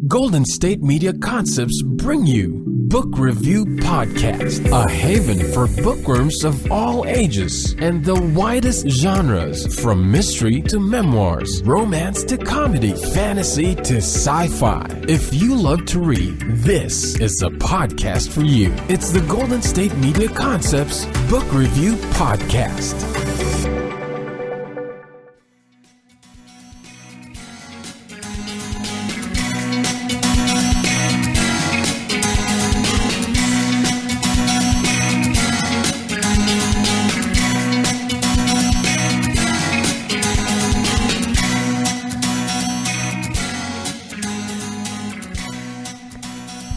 Golden State Media Concepts bring you Book Review Podcast, a haven for bookworms of all ages and the widest genres, from mystery to memoirs, romance to comedy, fantasy to sci-fi. If you love to read, this is the podcast for you. It's the Golden State Media Concepts Book Review Podcast.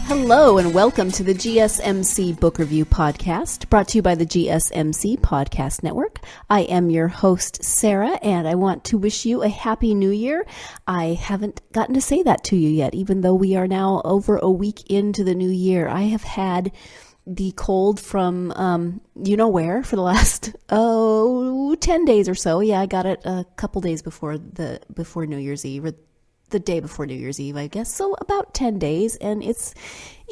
Hello and welcome to the GSMC Book Review Podcast, brought to you by the GSMC Podcast Network. I am your host, Sarah, and I want to wish you a Happy New Year. I haven't gotten to say that to you yet, even though we are now over a week into the new year. I have had the cold from where for the last 10 days or so. Yeah, I got it a couple days before New Year's Eve, or the day before New Year's Eve, I guess. So about 10 days, and you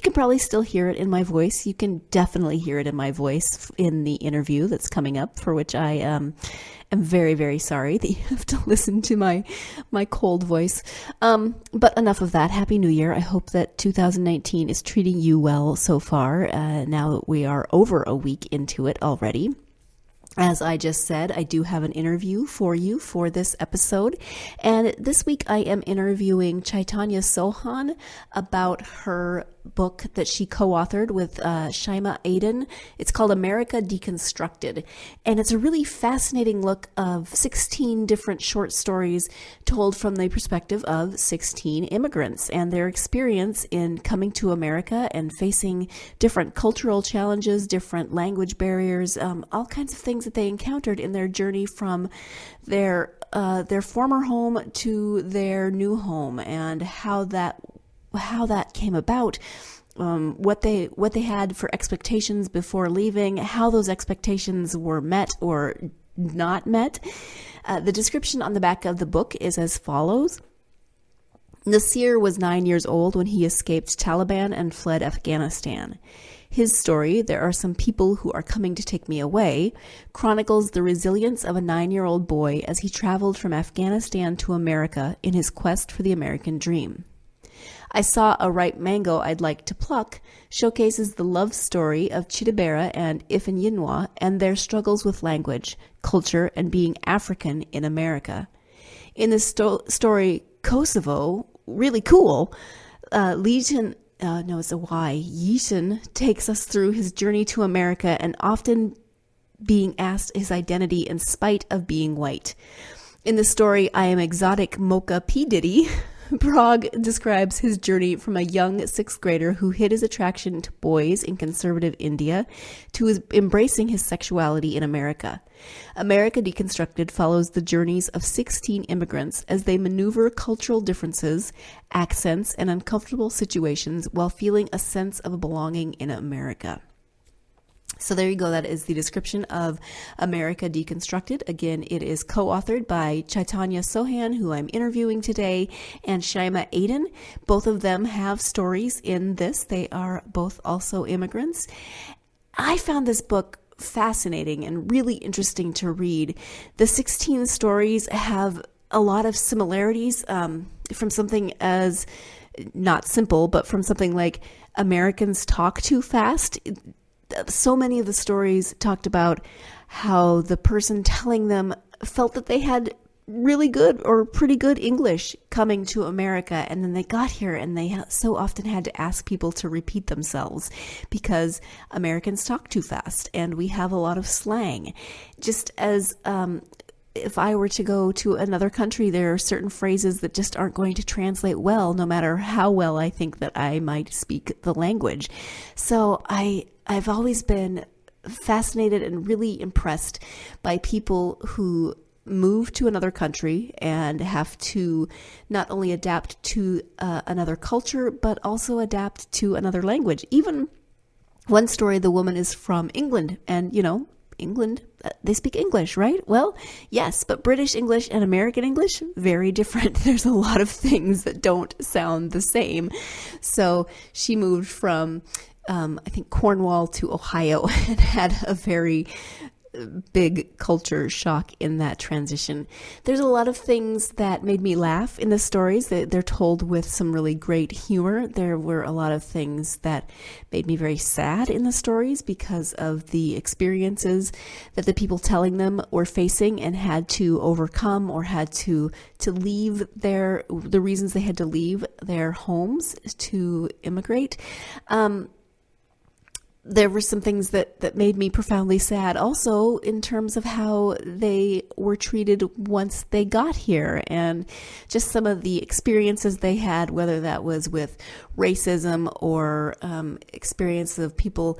can probably still hear it in my voice. You can definitely hear it in my voice in the interview that's coming up, for which I am very, very sorry that you have to listen to my cold voice. But enough of that. Happy New Year. I hope that 2019 is treating you well so far, now that we are over a week into it already. As I just said, I do have an interview for you for this episode. And this week I am interviewing Chaithanya Sohan about her book that she co-authored with Shaima Adin. It's called America Deconstructed. And it's a really fascinating look of 16 different short stories told from the perspective of 16 immigrants and their experience in coming to America and facing different cultural challenges, different language barriers, all kinds of things that they encountered in their journey from their former home to their new home, and how that came about, what they had for expectations before leaving, how those expectations were met or not met. The description on the back of the book is as follows. Nasir was 9 years old when he escaped Taliban and fled Afghanistan. His story, There Are Some People Who Are Coming to Take Me Away, chronicles the resilience of a 9-year-old boy as he traveled from Afghanistan to America in his quest for the American dream. I Saw a Ripe Mango I'd Like to Pluck showcases the love story of Chidibera and Ifenyinwa and their struggles with language, culture, and being African in America. In the story Kosovo, really cool, Yeaton takes us through his journey to America and often being asked his identity in spite of being white. In the story I Am Exotic Mocha P. Diddy, Prague describes his journey from a young 6th grader who hid his attraction to boys in conservative India to embracing his sexuality in America. America Deconstructed follows the journeys of 16 immigrants as they maneuver cultural differences, accents, and uncomfortable situations while feeling a sense of belonging in America. So there you go. That is the description of America Deconstructed. Again, it is co-authored by Chaithanya Sohan, who I'm interviewing today, and Shaima Adin. Both of them have stories in this. They are both also immigrants. I found this book fascinating and really interesting to read. The 16 stories have a lot of similarities from something as not simple, but from something like Americans talk too fast. So many of the stories talked about how the person telling them felt that they had really good or pretty good English coming to America, and then they got here and they so often had to ask people to repeat themselves because Americans talk too fast and we have a lot of slang. Just as if I were to go to another country, there are certain phrases that just aren't going to translate well, no matter how well I think that I might speak the language. So I've always been fascinated and really impressed by people who move to another country and have to not only adapt to another culture, but also adapt to another language. Even one story, the woman is from England, and England, they speak English, right? Well, yes, but British English and American English, very different. There's a lot of things that don't sound the same. So she moved from, I think, Cornwall to Ohio and had a very big culture shock in that transition. There's a lot of things that made me laugh in the stories. They're told with some really great humor. There were a lot of things that made me very sad in the stories because of the experiences that the people telling them were facing and had to overcome, or had to leave the reasons they had to leave their homes to immigrate. There were some things that made me profoundly sad also in terms of how they were treated once they got here, and just some of the experiences they had, whether that was with racism or experience of people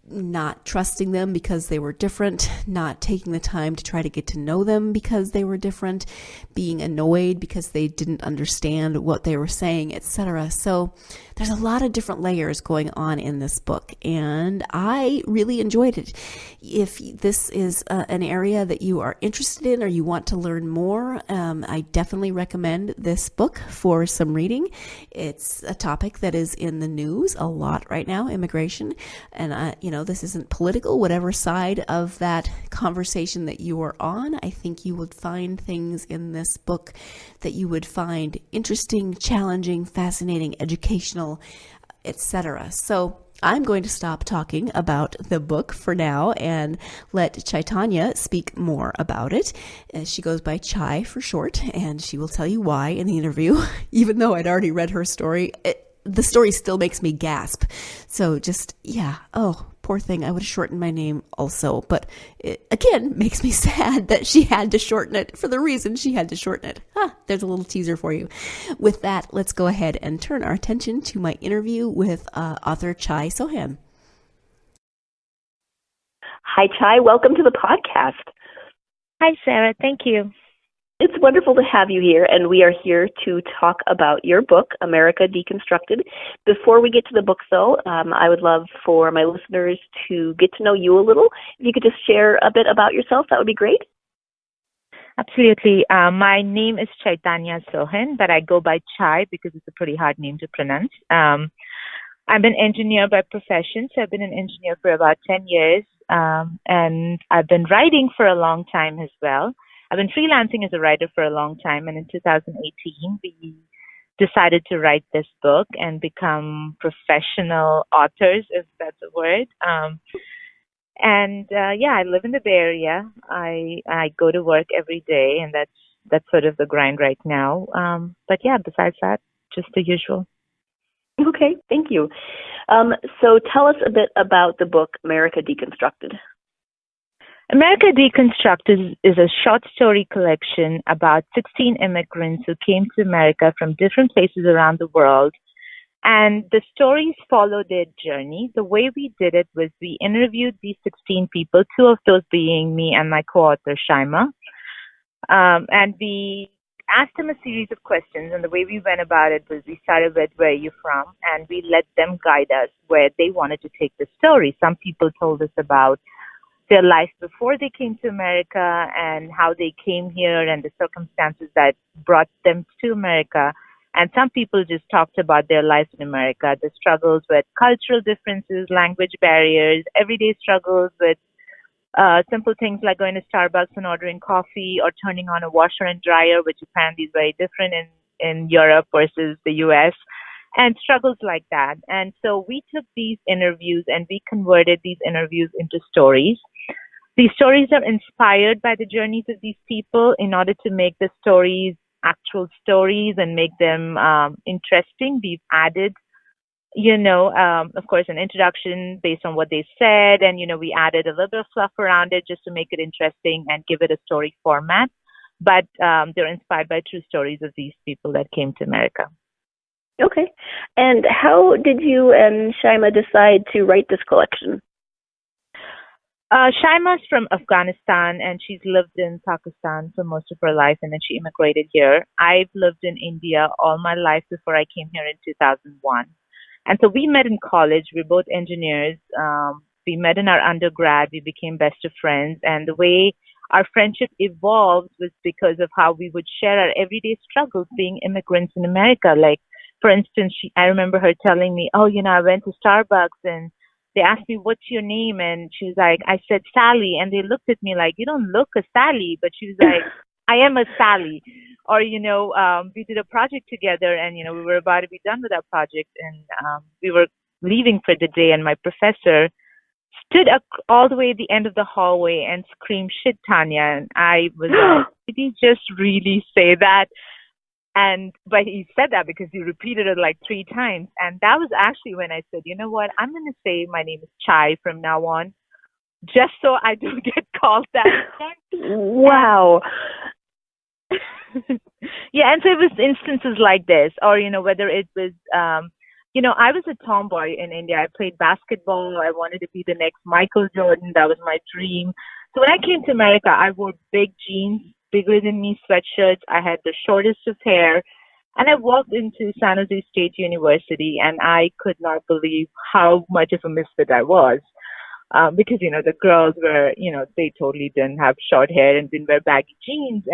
not trusting them because they were different, not taking the time to try to get to know them because they were different, being annoyed because they didn't understand what they were saying, etc. So there's a lot of different layers going on in this book, and I really enjoyed it. If this is an area that you are interested in or you want to learn more, I definitely recommend this book for some reading. It's a topic that is in the news a lot right now, immigration, and this isn't political. Whatever side of that conversation that you are on, I think you would find things in this book that you would find interesting, challenging, fascinating, educational, etc. So I'm going to stop talking about the book for now and let Chaithanya speak more about it. She goes by Chai for short, and she will tell you why in the interview. Even though I'd already read her story, the story still makes me gasp. So poor thing. I would have shortened my name also. But it, again, makes me sad that she had to shorten it for the reason she had to shorten it. There's a little teaser for you. With that, let's go ahead and turn our attention to my interview with author Chaithanya Sohan. Hi, Chai. Welcome to the podcast. Hi, Sarah. Thank you. It's wonderful to have you here, and we are here to talk about your book, America Deconstructed. Before we get to the book, though, I would love for my listeners to get to know you a little. If you could just share a bit about yourself, that would be great. Absolutely. My name is Chaithanya Sohan, but I go by Chai because it's a pretty hard name to pronounce. I'm an engineer by profession, so I've been an engineer for about 10 years, and I've been writing for a long time as well. I've been freelancing as a writer for a long time, and in 2018, we decided to write this book and become professional authors, if that's a word. I live in the Bay Area. I go to work every day, and that's sort of the grind right now. Besides that, just the usual. Okay, thank you. So tell us a bit about the book, America Deconstructed. America Deconstructed is a short story collection about 16 immigrants who came to America from different places around the world. And the stories follow their journey. The way we did it was we interviewed these 16 people, two of those being me and my co-author, Shaima. And we asked them a series of questions. And the way we went about it was we started with, where are you from? And we let them guide us where they wanted to take the story. Some people told us about their life before they came to America and how they came here and the circumstances that brought them to America. And some people just talked about their lives in America, the struggles with cultural differences, language barriers, everyday struggles with simple things like going to Starbucks and ordering coffee or turning on a washer and dryer, which apparently is very different in Europe versus the US, and struggles like that. And so we took these interviews and we converted these interviews into stories. These stories are inspired by the journeys of these people in order to make the stories actual stories and make them interesting. We've added, of course, an introduction based on what they said. And, we added a little bit of fluff around it just to make it interesting and give it a story format. But they're inspired by true stories of these people that came to America. Okay. And how did you and Shaima decide to write this collection? Shaima's from Afghanistan, and she's lived in Pakistan for most of her life, and then she immigrated here. I've lived in India all my life before I came here in 2001. And so we met in college. We're both engineers. We met in our undergrad. We became best of friends. And the way our friendship evolved was because of how we would share our everyday struggles being immigrants in America. Like, for instance, I remember her telling me, oh, I went to Starbucks and they asked me, what's your name? And she was like, I said Sally. And they looked at me like, you don't look a Sally. But she was like, I am a Sally. Or, we did a project together and, we were about to be done with our project. And we were leaving for the day. And my professor stood up all the way at the end of the hallway and screamed, shit, Tanya. And I was like, did he just really say that? But he said that because he repeated it like 3 times. And that was actually when I said, you know what, I'm going to say my name is Chai from now on, just so I don't get called that. Wow. Yeah, and so it was instances like this, or, whether it was, I was a tomboy in India. I played basketball. I wanted to be the next Michael Jordan. That was my dream. So when I came to America, I wore big jeans, bigger than me sweatshirts. I had the shortest of hair. And I walked into San Jose State University, and I could not believe how much of a misfit I was. Because, the girls were, they totally didn't have short hair and didn't wear baggy jeans.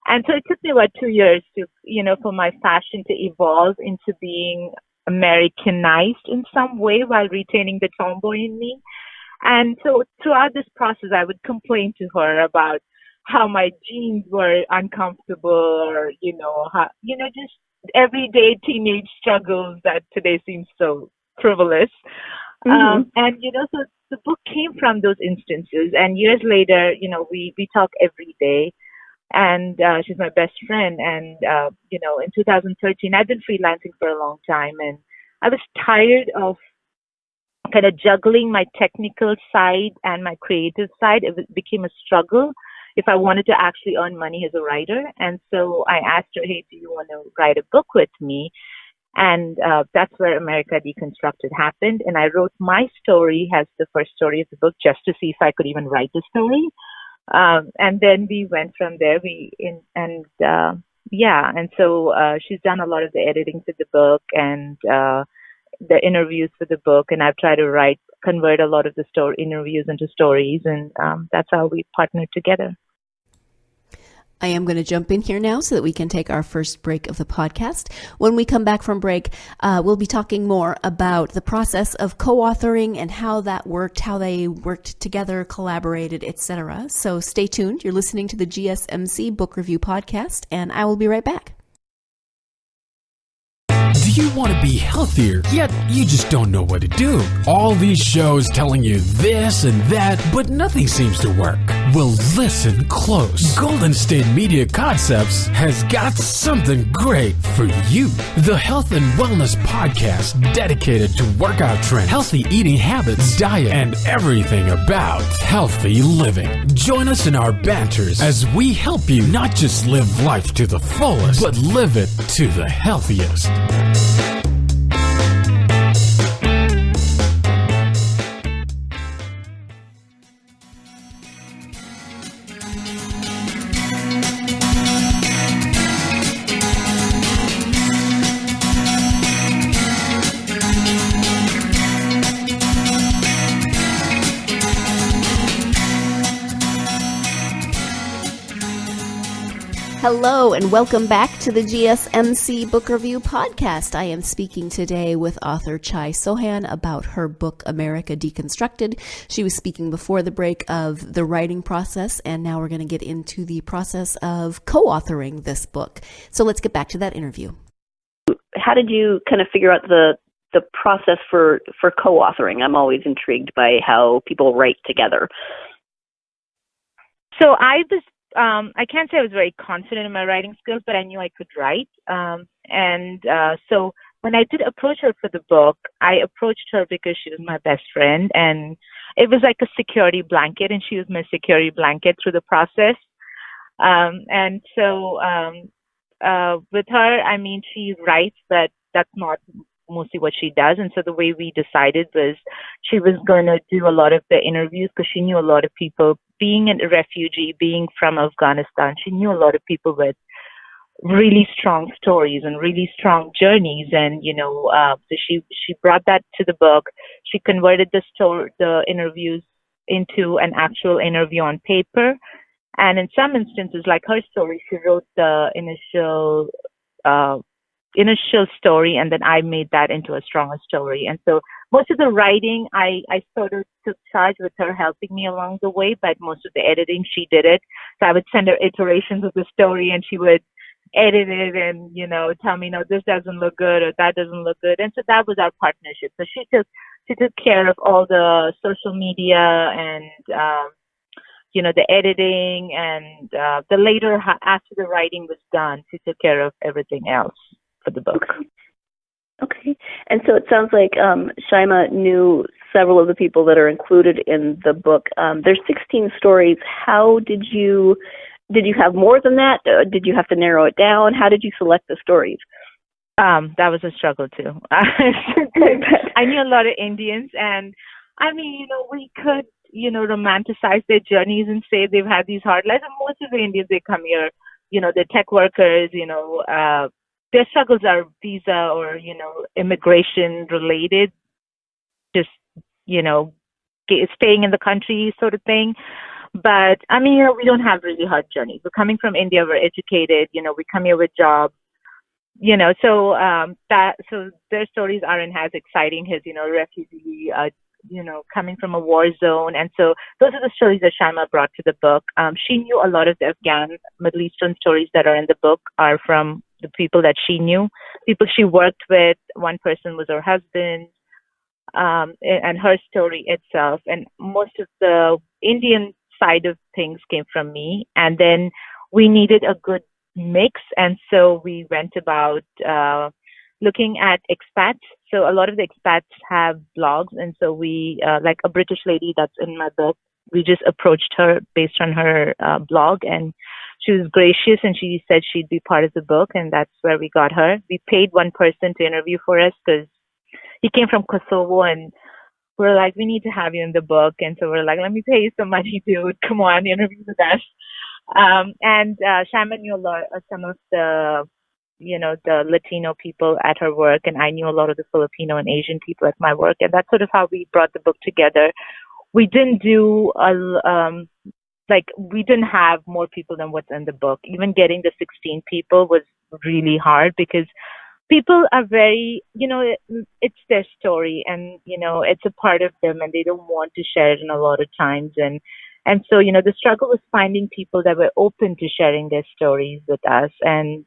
And so it took me about 2 years to, for my fashion to evolve into being Americanized in some way while retaining the tomboy in me. And so throughout this process, I would complain to her about how my jeans were uncomfortable or, just everyday teenage struggles that today seem so frivolous. Mm-hmm. So the book came from those instances. And years later, we talk every day. And she's my best friend. And, in 2013, I've been freelancing for a long time. And I was tired of kind of juggling my technical side and my creative side. It became a struggle if I wanted to actually earn money as a writer. And so I asked her, hey, do you want to write a book with me? And that's where America Deconstructed happened. And I wrote my story as the first story of the book just to see if I could even write the story. And then we went from there. And so she's done a lot of the editing for the book and the interviews for the book. And I've tried to convert a lot of the interviews into stories. And that's how we partnered together. I am going to jump in here now so that we can take our first break of the podcast. When we come back from break, we'll be talking more about the process of co-authoring and how that worked, how they worked together, collaborated, etc. So stay tuned. You're listening to the GSMC Book Review Podcast, and I will be right back. Do you want to be healthier, yet you just don't know what to do? All these shows telling you this and that, but nothing seems to work. Well, listen close. Golden State Media Concepts has got something great for you. The Health and Wellness Podcast dedicated to workout trends, healthy eating habits, diet, and everything about healthy living. Join us in our banters as we help you not just live life to the fullest, but live it to the healthiest. Hello and welcome back to the GSMC Book Review Podcast. I am speaking today with author Chaithanya Sohan about her book, America Deconstructed. She was speaking before the break of the writing process, and now we're going to get into the process of co-authoring this book. So let's get back to that interview. How did you kind of figure out the process for co-authoring? I'm always intrigued by how people write together. So I can't say I was very confident in my writing skills, but I knew I could write. So when I did approach her for the book, I approached her because she was my best friend, and it was like a security blanket, and she was my security blanket through the process. With her, I mean, she writes, but that's not mostly what she does. And so the way we decided was she was going to do a lot of the interviews because she knew a lot of people. Being a refugee, being from Afghanistan, she knew a lot of people with really strong stories and really strong journeys. And, so she brought that to the book. She converted the interviews into an actual interview on paper. And in some instances, like her story, she wrote the initial story, and then I made that into a stronger story. And so most of the writing, I sort of took charge with her helping me along the way, but most of the editing, she did it. So I would send her iterations of the story, and she would edit it and, tell me, no, this doesn't look good or that doesn't look good. And so that was our partnership. So she took care of all the social media and, the editing, and the later, after the writing was done, she took care of everything else for the book. Okay. And so it sounds like Shaima knew several of the people that are included in the book. There's 16 stories. How did you have more than that? Did you have to narrow it down? How did you select the stories? That was a struggle too. I knew a lot of Indians, and I mean, we could, romanticize their journeys and say they've had these hard lives. And most of the Indians, they come here, they're tech workers, their struggles are visa or, immigration related, just, staying in the country sort of thing. But I mean, we don't have really hard journeys. We're coming from India, we're educated, we come here with jobs, so their stories aren't as exciting as, refugee, coming from a war zone. And so those are the stories that Shaima brought to the book. She knew a lot of the Afghan, Middle Eastern stories that are in the book are from the people that she knew, people she worked with. One person was her husband, and her story itself. And most of the Indian side of things came from me. And then we needed a good mix. And so we went about looking at expats. So a lot of the expats have blogs. And so we, like a British lady that's in my book, we just approached her based on her blog, and she was gracious and she said she'd be part of the book, and that's where we got her. We paid one person to interview for us because he came from Kosovo, and we're like, we need to have you in the book. And so we're like, let me pay you some money, dude. Come on, interview with us. And Shaima knew some of the, the Latino people at her work, and I knew a lot of the Filipino and Asian people at my work. And that's sort of how we brought the book together. We didn't do we didn't have more people than what's in the book. Even getting the 16 people was really hard because people are very, it's their story, and, it's a part of them, and they don't want to share it in a lot of times. And so, the struggle was finding people that were open to sharing their stories with us. And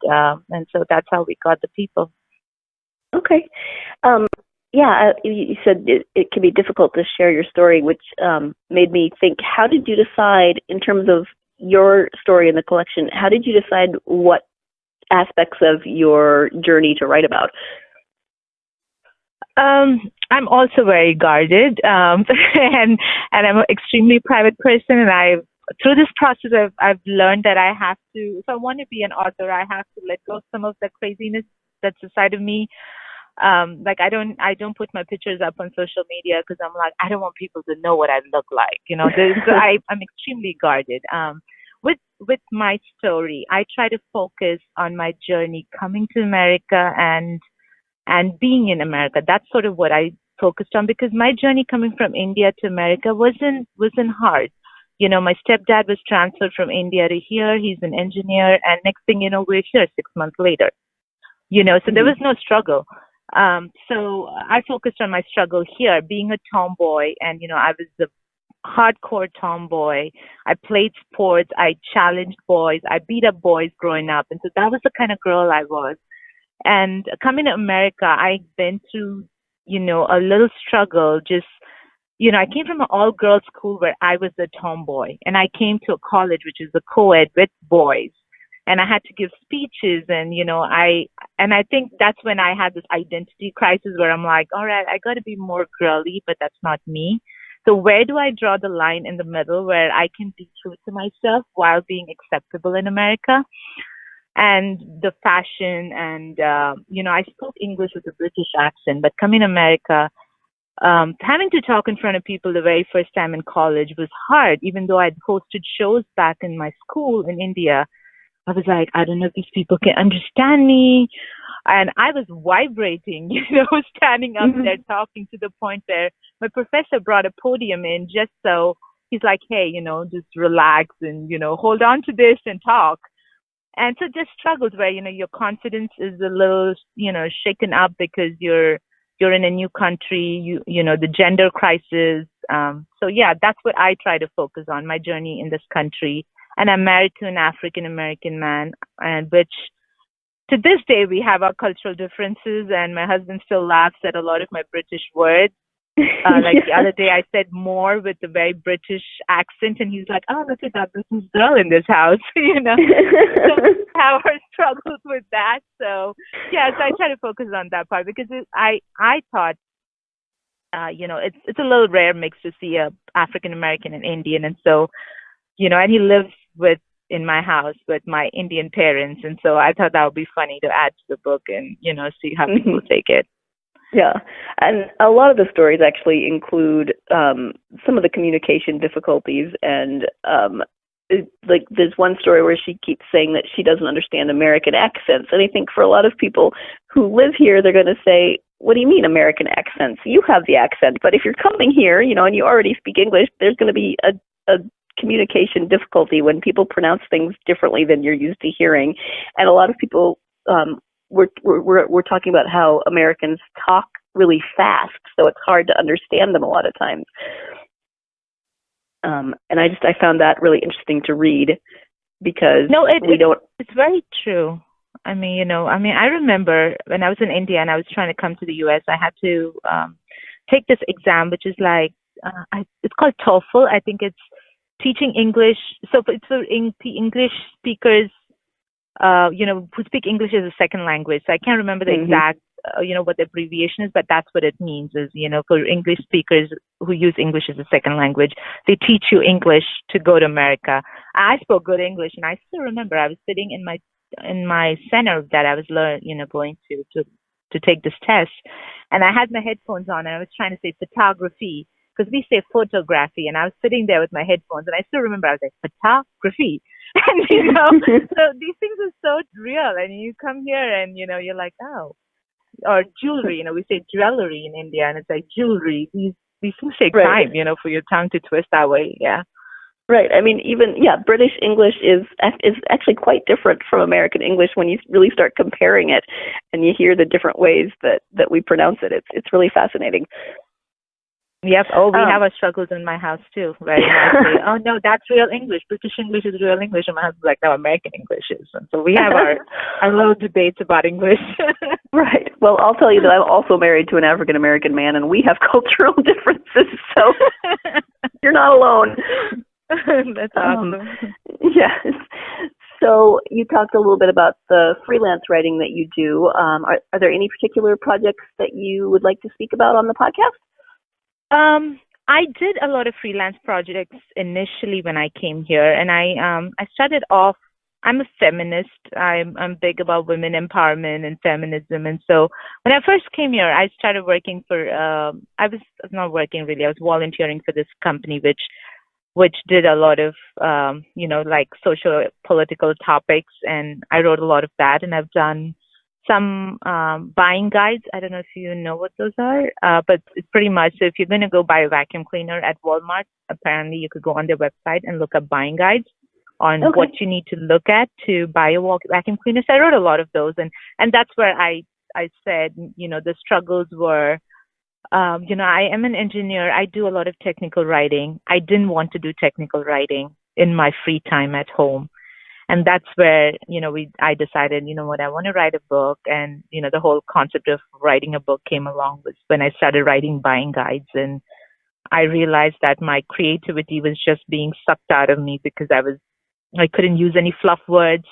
so that's how we got the people. Okay. You said it can be difficult to share your story, which made me think, how did you decide, in terms of your story in the collection, how did you decide what aspects of your journey to write about? I'm also very guarded, and I'm an extremely private person. And through this process, I've learned that I have to, if I want to be an author, I have to let go of some of the craziness that's inside of me. I don't put my pictures up on social media because I'm like, I don't want people to know what I look like. So I'm extremely guarded. With my story, I try to focus on my journey coming to America and being in America. That's sort of what I focused on, because my journey coming from India to America wasn't hard. My stepdad was transferred from India to here. He's an engineer, and next thing you know, we're here 6 months later. So there was no struggle. So I focused on my struggle here, being a tomboy, and I was the hardcore tomboy. I played sports. I challenged boys. I beat up boys growing up, and so that was the kind of girl I was. And coming to America, I've been through, a little struggle. Just, I came from an all-girls school where I was a tomboy, and I came to a college which is a co-ed with boys. And I had to give speeches, and, I think that's when I had this identity crisis where I'm like, all right, I got to be more girly, but that's not me. So where do I draw the line in the middle where I can be true to myself while being acceptable in America? And the fashion and, I spoke English with a British accent, but coming to America, having to talk in front of people the very first time in college was hard, even though I'd hosted shows back in my school in India. I was like, I don't know if these people can understand me. And I was vibrating, standing up there talking, to the point where my professor brought a podium in just so he's like, hey, just relax and, hold on to this and talk. And so just struggles where, your confidence is a little, shaken up because you're in a new country, the gender crisis. So yeah, that's what I try to focus on, my journey in this country. And I'm married to an African American man, and which to this day we have our cultural differences, and my husband still laughs at a lot of my British words. The other day I said more with a very British accent, and he's like, oh, look at that British girl in this house, So we have our struggles with that. So yeah, so I try to focus on that part because I thought, it's a little rare mix to see a African American and Indian, and so, and he lives in my house with my Indian parents, and so I thought that would be funny to add to the book and, see how people take it. Yeah, and a lot of the stories actually include some of the communication difficulties, and there's one story where she keeps saying that she doesn't understand American accents, and I think for a lot of people who live here, they're going to say, what do you mean American accents? You have the accent, but if you're coming here, and you already speak English, there's going to be a communication difficulty when people pronounce things differently than you're used to hearing. And a lot of people, we're talking about how Americans talk really fast, so it's hard to understand them a lot of times. And I found that really interesting to read because it's very true. I remember when I was in India and I was trying to come to the U.S., I had to take this exam, which is like, it's called TOEFL. I think it's teaching English. So it's for English speakers, who speak English as a second language. So I can't remember the exact, what the abbreviation is, but that's what it means is, for English speakers who use English as a second language, they teach you English to go to America. I spoke good English, and I still remember I was sitting in my center that I was going to take this test, and I had my headphones on, and I was trying to say photography, because we say photography, and I was sitting there with my headphones, and I still remember I was like, photography. And, so these things are so real, and you come here and, you're like, oh, or jewelry, we say jewelry in India, and it's like jewelry. These things take time, for your tongue to twist that way, yeah. Right. British English is actually quite different from American English when you really start comparing it, and you hear the different ways that we pronounce it. It's really fascinating. Yep. Oh, we have our struggles in my house too, right? And I say, oh no, that's real English. British English is real English, and my husband's like, no, American English is. And so we have our little debates about English. Right. Well, I'll tell you that I'm also married to an African American man, and we have cultural differences, so you're not alone. That's awesome. Yes. So you talked a little bit about the freelance writing that you do. Are there any particular projects that you would like to speak about on the podcast? I did a lot of freelance projects initially when I came here, and I started off. I'm a feminist. I'm big about women empowerment and feminism, and so when I first came here, I started working for. I was not working really. I was volunteering for this company, which did a lot of like social political topics, and I wrote a lot of that, and I've done some buying guides. I don't know if you know what those are, but it's pretty much, so if you're going to go buy a vacuum cleaner at Walmart, apparently you could go on their website and look up buying guides on what you need to look at to buy a vacuum cleaner. So I wrote a lot of those, and that's where I said, the struggles were, I am an engineer. I do a lot of technical writing. I didn't want to do technical writing in my free time at home. And that's where, I decided, I want to write a book. And, the whole concept of writing a book came along was when I started writing buying guides. And I realized that my creativity was just being sucked out of me because I couldn't use any fluff words.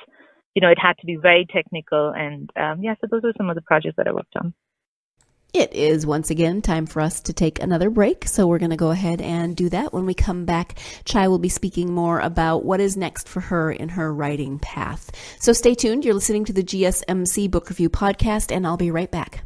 It had to be very technical. And so those are some of the projects that I worked on. It is once again time for us to take another break, so we're going to go ahead and do that. When we come back, Chai will be speaking more about what is next for her in her writing path. So stay tuned. You're listening to the GSMC Book Review Podcast, and I'll be right back.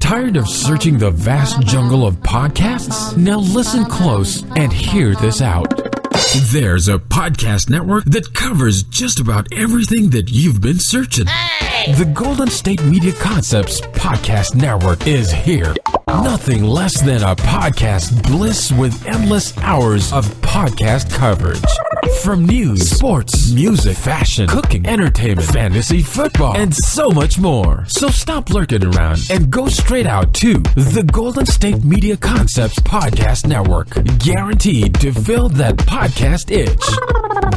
Tired of searching the vast jungle of podcasts? Now listen close and hear this out. There's a podcast network that covers just about everything that you've been searching. The Golden State Media Concepts Podcast Network is here. Nothing less than a podcast bliss with endless hours of podcast coverage. From news, sports, music, fashion, cooking, entertainment, fantasy, football, and so much more. So stop lurking around and go straight out to the Golden State Media Concepts Podcast Network. Guaranteed to fill that podcast itch.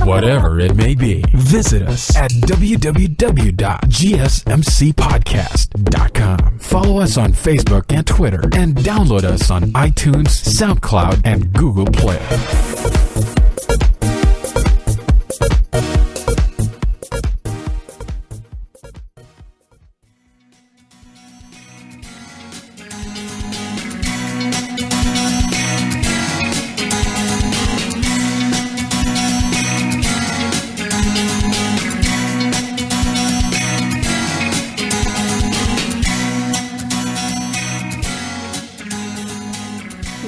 Whatever it may be. Visit us at www.gsmcpodcast.com. Follow us on Facebook and Twitter, and download us on iTunes, SoundCloud, and Google Play.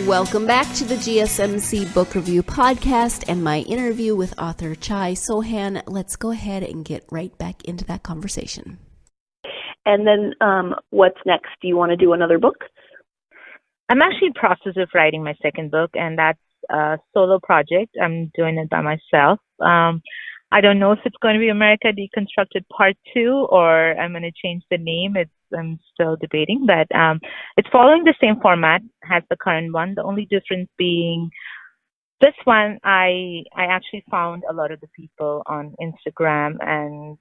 Welcome back to the GSMC Book Review Podcast and my interview with author Chaithanya Sohan. Let's go ahead and get right back into that conversation. And then what's next? Do you want to do another book? I'm actually in the process of writing my second book, and that's a solo project. I'm doing it by myself. I don't know if it's going to be America Deconstructed Part 2 or I'm going to change the name. I'm still debating, but it's following the same format as the current one. The only difference being this one, I actually found a lot of the people on Instagram and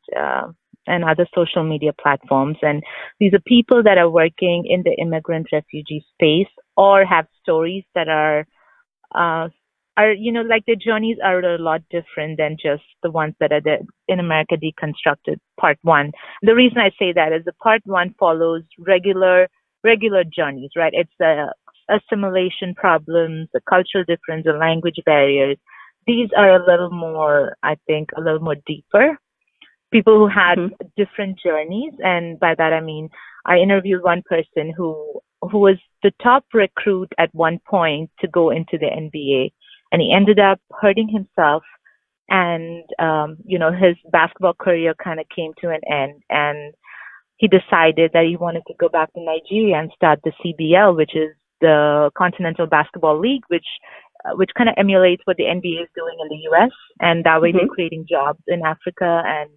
other social media platforms, and these are people that are working in the immigrant refugee space or have stories that are like their journeys are a lot different than just the ones that are in America Deconstructed Part 1. The reason I say that is the Part 1 follows regular journeys, right? It's the assimilation problems, the cultural difference, the language barriers. These are a little more, I think, a little more deeper. People who had different journeys, and by that I mean I interviewed one person who was the top recruit at one point to go into the NBA. And he ended up hurting himself, and his basketball career kind of came to an end. And he decided that he wanted to go back to Nigeria and start the CBL, which is the Continental Basketball League, which kind of emulates what the NBA is doing in the U.S. And that way they're creating jobs in Africa and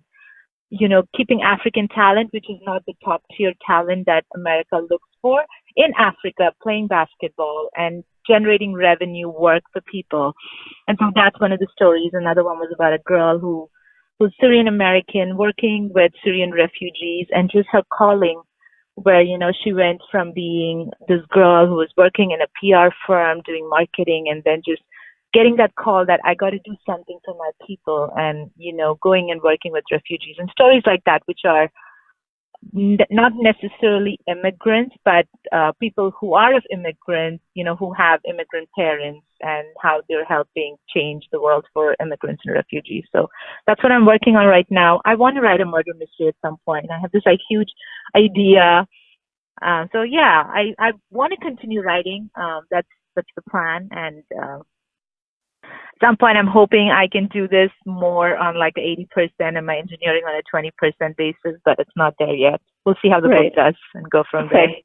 keeping African talent, which is not the top tier talent that America looks for, in Africa, playing basketball and generating revenue work for people. And so that's one of the stories. Another one was about a girl who was Syrian American working with Syrian refugees, and just her calling where, she went from being this girl who was working in a PR firm doing marketing, and then just getting that call that I got to do something for my people, and, going and working with refugees, and stories like that, which are not necessarily immigrants, but people who are of immigrants, who have immigrant parents, and how they're helping change the world for immigrants and refugees. So that's what I'm working on right now. I want to write a murder mystery at some point. I have this huge idea. I want to continue writing. That's the plan. And at some point, I'm hoping I can do this more on 80% and my engineering on a 20% basis, but it's not there yet. We'll see how the book does and go from there.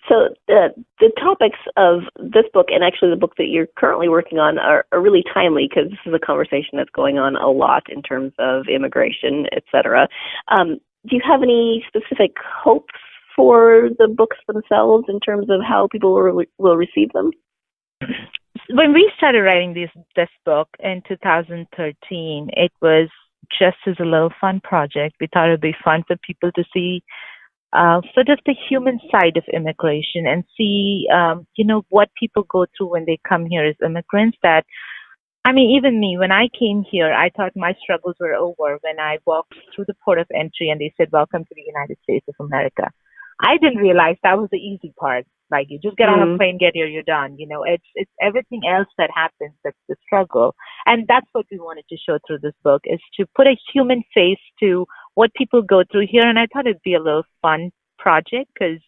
So the topics of this book, and actually the book that you're currently working on, are really timely, because this is a conversation that's going on a lot in terms of immigration, et cetera. Do you have any specific hopes for the books themselves in terms of how people will receive them? When we started writing this book in 2013, it was just as a little fun project. We thought it would be fun for people to see sort of the human side of immigration and see, what people go through when they come here as immigrants. Even me, when I came here, I thought my struggles were over when I walked through the port of entry and they said, "Welcome to the United States of America." I didn't realize that was the easy part. You just get on a plane, get here, you're done. It's everything else that happens that's the struggle. And that's what we wanted to show through this book, is to put a human face to what people go through here. And I thought it'd be a little fun project because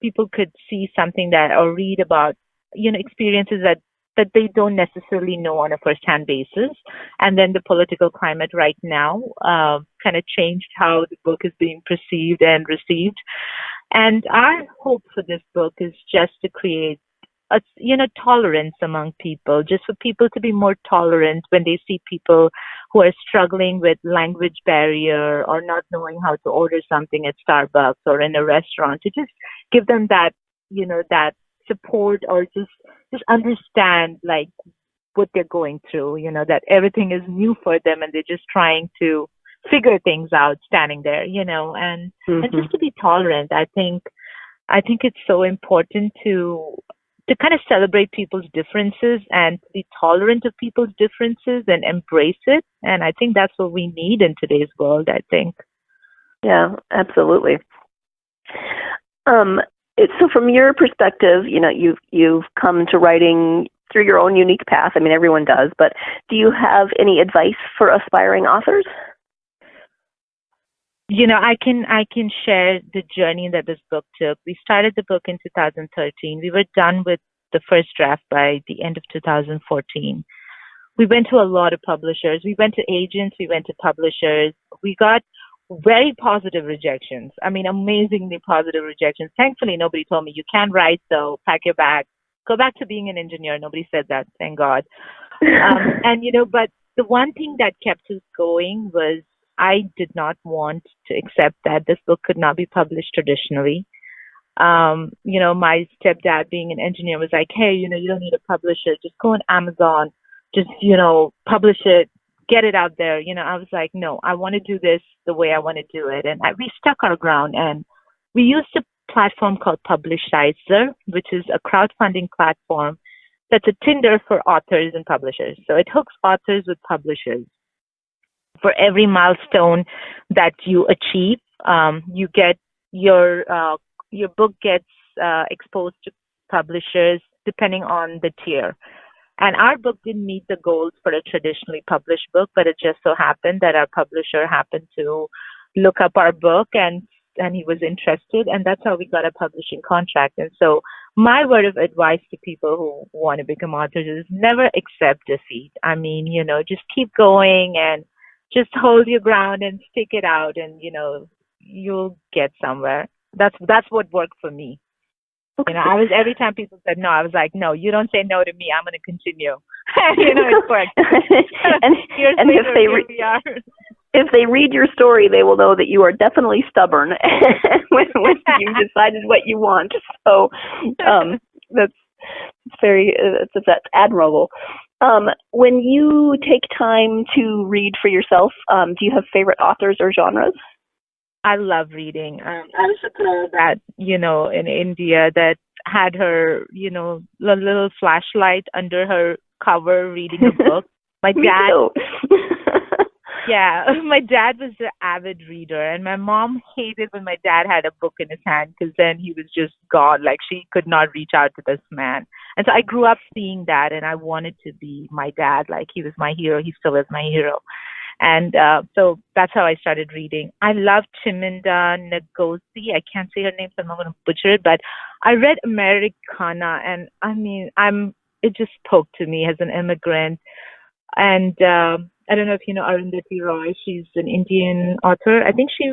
people could see something or read about, experiences that that they don't necessarily know on a first-hand basis. And then the political climate right now kind of changed how the book is being perceived and received. And our hope for this book is just to create tolerance among people, just for people to be more tolerant when they see people who are struggling with language barrier or not knowing how to order something at Starbucks or in a restaurant, to just give them that, that support, or just understand like what they're going through, that everything is new for them and they're just trying to figure things out standing there, and just to be tolerant. I think it's so important to kind of celebrate people's differences and be tolerant of people's differences and embrace it. And I think that's what we need in today's world, I think. Yeah, absolutely. So from your perspective, you've come to writing through your own unique path. I mean, everyone does, but do you have any advice for aspiring authors? I can share the journey that this book took. We started the book in 2013. We were done with the first draft by the end of 2014. We went to a lot of publishers. We went to agents. We went to publishers. We got very positive rejections. I mean, amazingly positive rejections. Thankfully, nobody told me, you can't write, so pack your bag. Go back to being an engineer. Nobody said that, thank God. But the one thing that kept us going was I did not want to accept that this book could not be published traditionally. My stepdad, being an engineer, was like, hey, you don't need a publisher. Just go on Amazon. Just, publish it. Get it out there. I was like, no, I want to do this the way I want to do it. And we stuck our ground. And we used a platform called Publishizer, which is a crowdfunding platform that's a Tinder for authors and publishers. So it hooks authors with publishers. For every milestone that you achieve, you get your book gets exposed to publishers depending on the tier. And our book didn't meet the goals for a traditionally published book, but it just so happened that our publisher happened to look up our book and he was interested, and that's how we got a publishing contract. And so my word of advice to people who want to become authors is never accept defeat. I mean, just keep going and just hold your ground and stick it out, and you'll get somewhere. That's what worked for me. Okay. I was, every time people said no, I was like, no, you don't say no to me. I'm going to continue. It worked. and if they read your story, they will know that you are definitely stubborn when you decided what you want. So that's admirable. When you take time to read for yourself, do you have favorite authors or genres? I love reading. I was a girl that, in India that had her, little flashlight under her cover reading a book. My dad, yeah, my dad was an avid reader, and my mom hated when my dad had a book in his hand because then he was just God. Like, she could not reach out to this man. And so I grew up seeing that, and I wanted to be my dad. Like, he was my hero. He still is my hero. And so that's how I started reading. I love Chaminda Ngozi. I can't say her name, so I'm not going to butcher it. But I read Americana, and I mean, it just spoke to me as an immigrant. And I don't know if you know Arundhati Roy. She's an Indian author. I think she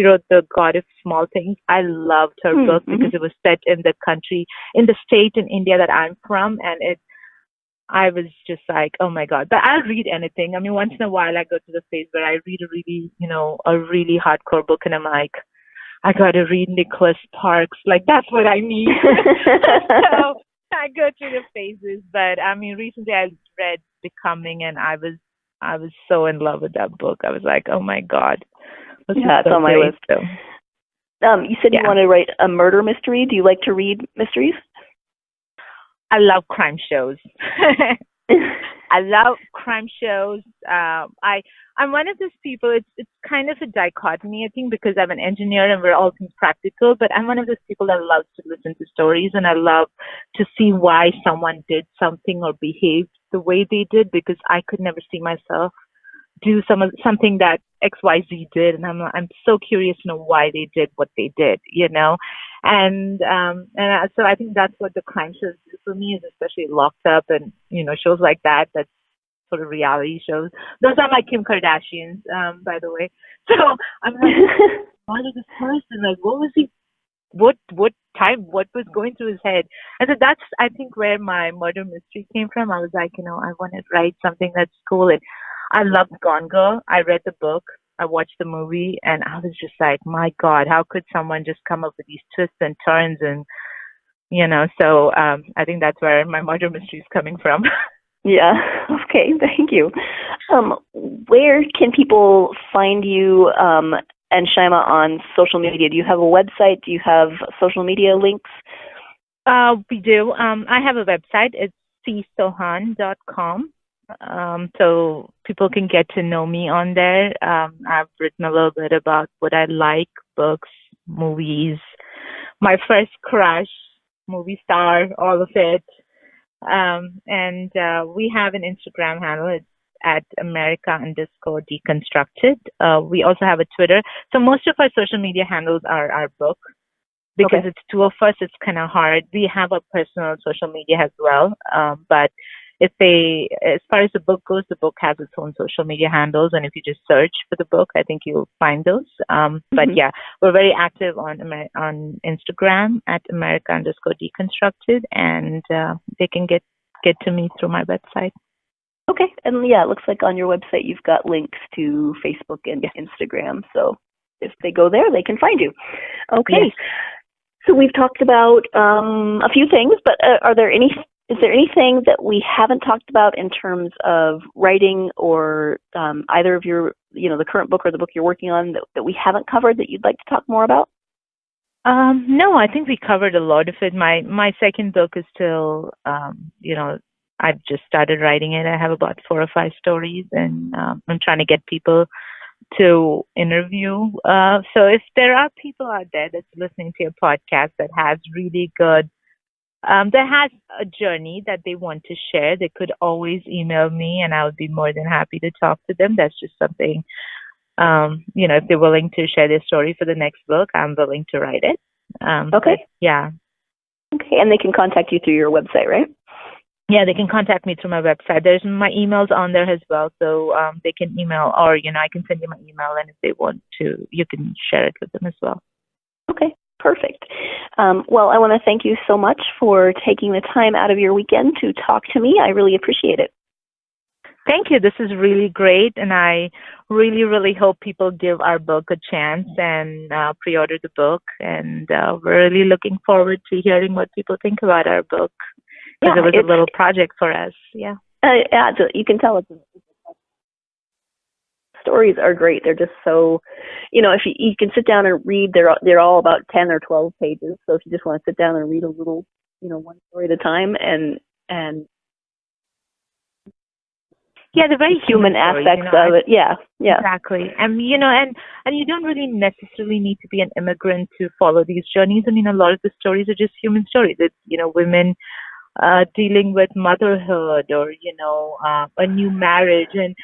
wrote The God of Small Things. I loved her book because it was set in the country, in the state in India that I'm from, and I was just like, oh my God. But I'll read anything. I mean, once in a while I go to the phase where I read a really hardcore book, and I'm like, I got to read Nicholas Sparks. Like, that's what I need. So I go through the phases. But I mean, recently I read Becoming, and I was so in love with that book. I was like, oh my God. It's on my list. So, you said you want to write a murder mystery. Do you like to read mysteries? I love crime shows. I love crime shows. I'm one of those people, it's kind of a dichotomy, I think, because I'm an engineer and we're all things practical, but I'm one of those people that loves to listen to stories, and I love to see why someone did something or behaved the way they did, because I could never see myself do something that XYZ did, and I'm so curious to know why they did what they did, So I think that's what the crime shows do for me, is especially Locked Up and, shows like that, that's sort of reality shows. Those are my Kim Kardashians, by the way. So I'm like, what is this person? Like, what was he, what was going through his head? And so that's, I think, where my murder mystery came from. I was like, I want to write something that's cool. And I loved Gone Girl. I read the book. I watched the movie, and I was just like, my God, how could someone just come up with these twists and turns? And, so I think that's where my murder mystery is coming from. Yeah. Okay. Thank you. Where can people find you and Shaima on social media? Do you have a website? Do you have social media links? We do. I have a website. It's csohan.com. So people can get to know me on there. I've written a little bit about what I like, books, movies, my first crush, movie star, all of it. And we have an Instagram handle. It's at America_Deconstructed. We also have a Twitter. So most of our social media handles are our book. Because it's two of us, it's kind of hard. We have a personal social media as well. But as far as the book goes, the book has its own social media handles. And if you just search for the book, I think you'll find those. But yeah, we're very active on Instagram at America_Deconstructed. And they can get to me through my website. Okay. And yeah, it looks like on your website you've got links to Facebook and Instagram. So if they go there, they can find you. Okay. Yes. So we've talked about a few things, but is there anything that we haven't talked about in terms of writing or either of your, the current book or the book you're working on that we haven't covered that you'd like to talk more about? No, I think we covered a lot of it. My second book is still, I've just started writing it. I have about 4 or 5 stories, and I'm trying to get people to interview. So if there are people out there that's listening to your podcast that has really good, that has a journey that they want to share, they could always email me, and I would be more than happy to talk to them. That's just something, if they're willing to share their story for the next book, I'm willing to write it. Okay. Yeah. Okay, and they can contact you through your website, right? Yeah, they can contact me through my website. There's my emails on there as well, so they can email, or I can send you my email, and if they want to, you can share it with them as well. Okay, perfect. Well, I want to thank you so much for taking the time out of your weekend to talk to me. I really appreciate it. Thank you. This is really great, and I really, really hope people give our book a chance and pre-order the book. And we're really looking forward to hearing what people think about our book. Because it was a little project for us. Yeah. Yeah, you can tell stories are great. They're just so, if you can sit down and read, they're all about 10 or 12 pages. So if you just want to sit down and read a little, one story at a time, and yeah, the very human aspects of it. Yeah. Exactly. And you don't really necessarily need to be an immigrant to follow these journeys. I mean, a lot of the stories are just human stories. It's women dealing with motherhood, or a new marriage, and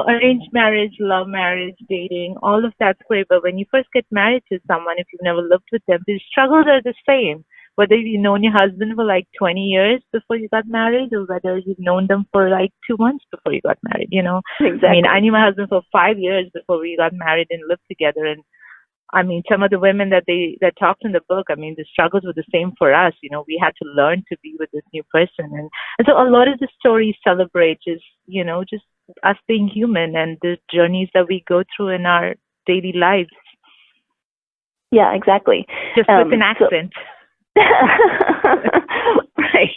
arranged marriage, love marriage, dating, all of that's great. But when you first get married to someone, if you've never lived with them, the struggles are the same. Whether you've known your husband for like 20 years before you got married, or whether you've known them for like 2 months before you got married, Exactly. I mean, I knew my husband for 5 years before we got married and lived together. And I mean, some of the women that talked in the book, I mean, the struggles were the same for us. We had to learn to be with this new person. And so a lot of the stories celebrate just us being human and the journeys that we go through in our daily lives. Yeah, exactly. Just with an accent. Right.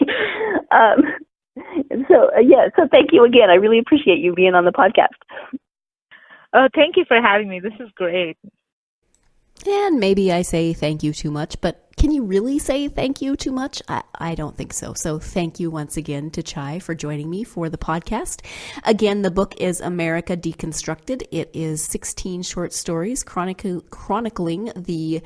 So thank you again. I really appreciate you being on the podcast. Oh, thank you for having me. This is great. And maybe I say thank you too much, but can you really say thank you too much? I don't think so. So thank you once again to Chai for joining me for the podcast. Again, the book is America Deconstructed. It is 16 short stories chronicling the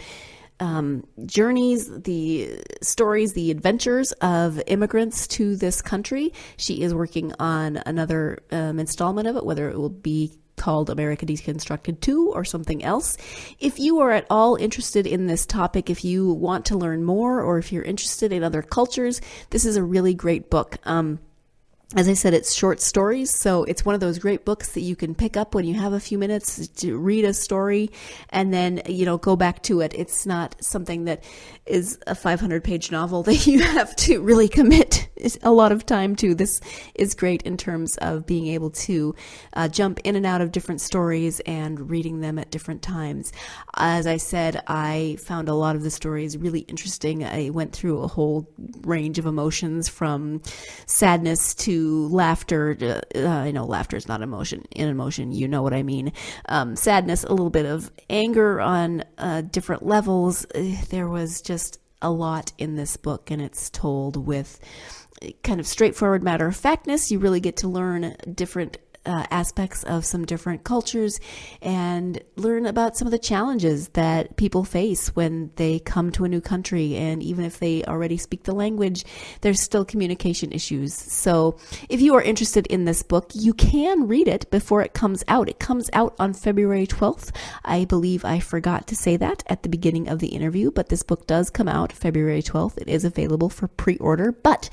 journeys, the stories, the adventures of immigrants to this country. She is working on another installment of it, whether it will be called America Deconstructed 2 or something else. If you are at all interested in this topic, if you want to learn more, or if you're interested in other cultures, this is a really great book. As I said, it's short stories, so it's one of those great books that you can pick up when you have a few minutes to read a story and then, go back to it. It's not something that is a 500-page novel that you have to really commit a lot of time to. This is great in terms of being able to jump in and out of different stories and reading them at different times. As I said, I found a lot of the stories really interesting. I went through a whole range of emotions, from sadness to laughter. I know laughter is not an emotion, you know what I mean. Sadness, a little bit of anger on different levels. There was just a lot in this book, and it's told with kind of straightforward matter-of-factness. You really get to learn different aspects of some different cultures and learn about some of the challenges that people face when they come to a new country. And even if they already speak the language, there's still communication issues. So if you are interested in this book, you can read it before it comes out. It comes out on February 12th. I believe I forgot to say that at the beginning of the interview, but this book does come out February 12th. It is available for pre-order, but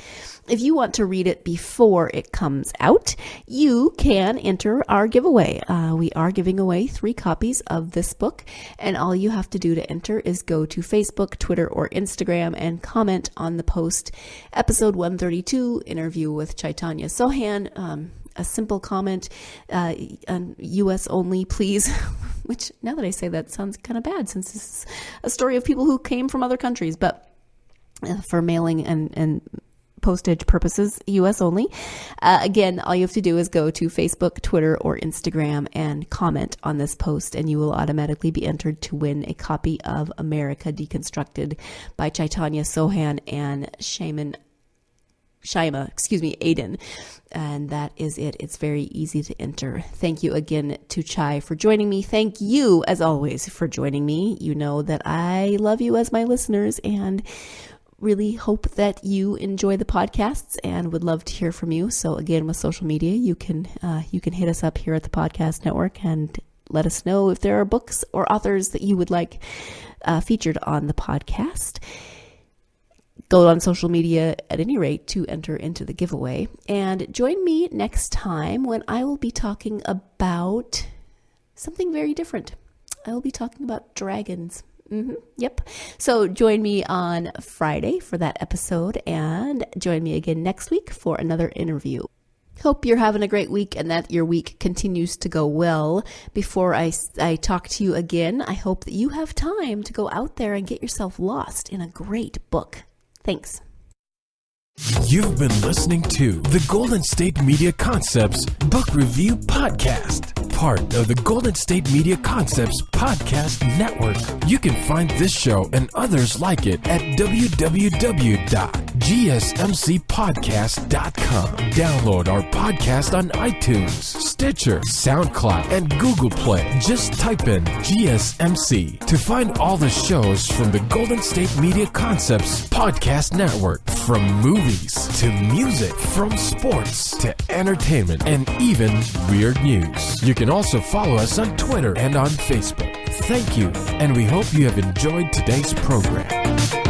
if you want to read it before it comes out, you can enter our giveaway. We are giving away 3 copies of this book, and all you have to do to enter is go to Facebook, Twitter, or Instagram and comment on the post, episode 132, interview with Chaithanya Sohan. A simple comment, U.S. only, please. Which, now that I say that, sounds kind of bad, since this is a story of people who came from other countries, but for mailing and postage purposes, U.S. only. Again, all you have to do is go to Facebook, Twitter, or Instagram and comment on this post, and you will automatically be entered to win a copy of America Deconstructed by Chaithanya Sohan and Shaima Adin. And that is it. It's very easy to enter. Thank you again to Chai for joining me. Thank you, as always, for joining me. You know that I love you as my listeners, and really hope that you enjoy the podcasts and would love to hear from you. So again, with social media, you can hit us up here at the Podcast Network and let us know if there are books or authors that you would like featured on the podcast. Go on social media at any rate to enter into the giveaway. And join me next time when I will be talking about something very different. I will be talking about dragons. Yep. So join me on Friday for that episode, and join me again next week for another interview. Hope you're having a great week and that your week continues to go well. Before I talk to you again, I hope that you have time to go out there and get yourself lost in a great book. Thanks. You've been listening to the Golden State Media Concepts Book Review Podcast, part of the Golden State Media Concepts Podcast Network. You can find this show and others like it at www.gsmcpodcast.com. Download our podcast on iTunes, Stitcher, SoundCloud, and Google Play. Just type in GSMC to find all the shows from the Golden State Media Concepts Podcast Network, from movies to music, from sports to entertainment, and even weird news. You can also follow us on Twitter and on Facebook. Thank you, and we hope you have enjoyed today's program.